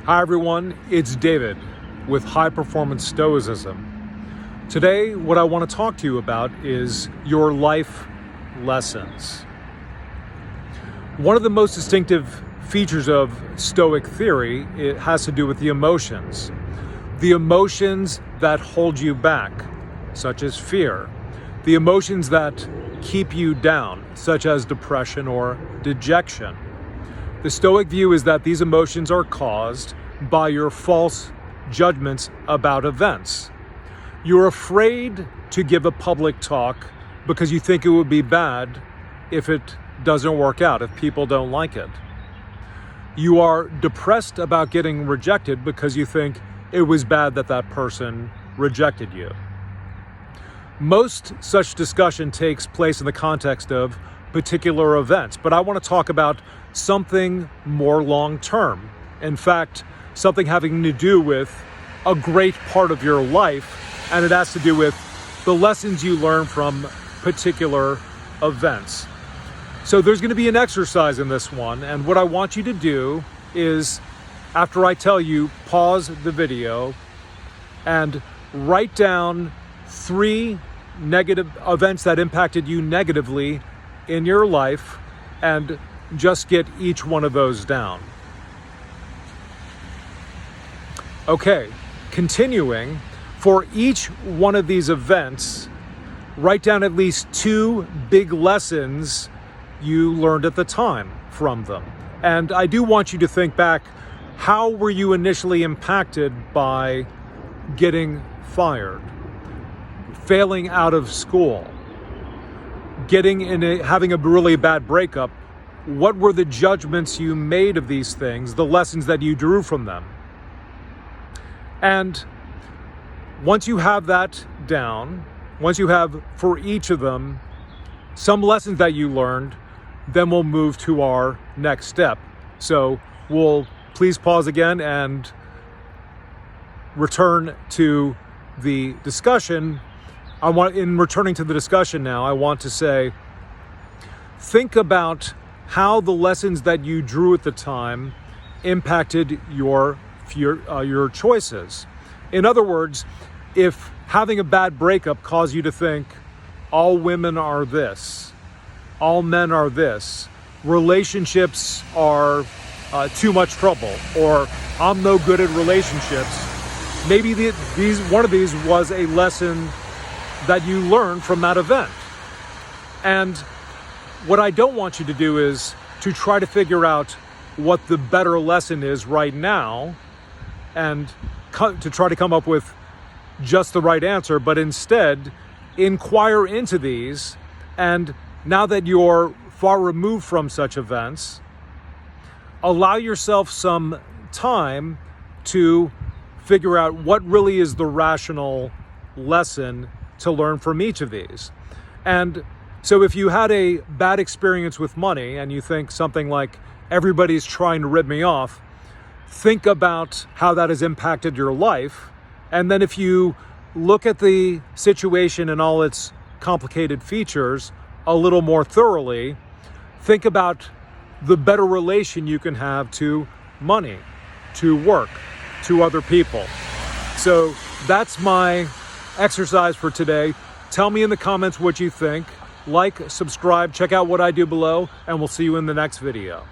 Hi everyone, it's David with High Performance Stoicism. Today, what I want to talk to you about is your life lessons. One of the most distinctive features of Stoic theory, it has to do with the emotions. The emotions that hold you back, such as fear. The emotions that keep you down, such as depression or dejection. The Stoic view is that these emotions are caused by your false judgments about events. You're afraid to give a public talk because you think it would be bad if it doesn't work out, if people don't like it. You are depressed about getting rejected because you think it was bad that that person rejected you. Most such discussion takes place in the context of particular events, but I want to talk about something more long-term. In fact, something having to do with a great part of your life, and it has to do with the lessons you learn from particular events. So there's going to be an exercise in this one, and what I want you to do is, after I tell you, pause the video and write down 3 negative events that impacted you negatively in your life and just get each one of those down. Okay, continuing, for each one of these events, write down at least 2 big lessons you learned at the time from them. And I do want you to think back, how were you initially impacted by getting fired, failing out of school, having a really bad breakup? What were the judgments you made of these things, the lessons that you drew from them? And once you have that down, once you have for each of them some lessons that you learned, then we'll move to our next step. So please pause again and return to the discussion. In returning to the discussion now, I want to say, think about how the lessons that you drew at the time impacted your choices. In other words, if having a bad breakup caused you to think all women are this, all men are this, relationships are too much trouble, or I'm no good at relationships, maybe one of these was a lesson that you learned from that event. And what I don't want you to do is to try to figure out what the better lesson is right now and to try to come up with just the right answer, but instead inquire into these. And now that you're far removed from such events, allow yourself some time to figure out what really is the rational lesson to learn from each of these. And so if you had a bad experience with money and you think something like, everybody's trying to rip me off, think about how that has impacted your life. And then if you look at the situation and all its complicated features a little more thoroughly, think about the better relation you can have to money, to work, to other people. So that's my exercise for today. Tell me in the comments what you think. Like, subscribe, check out what I do below, and we'll see you in the next video.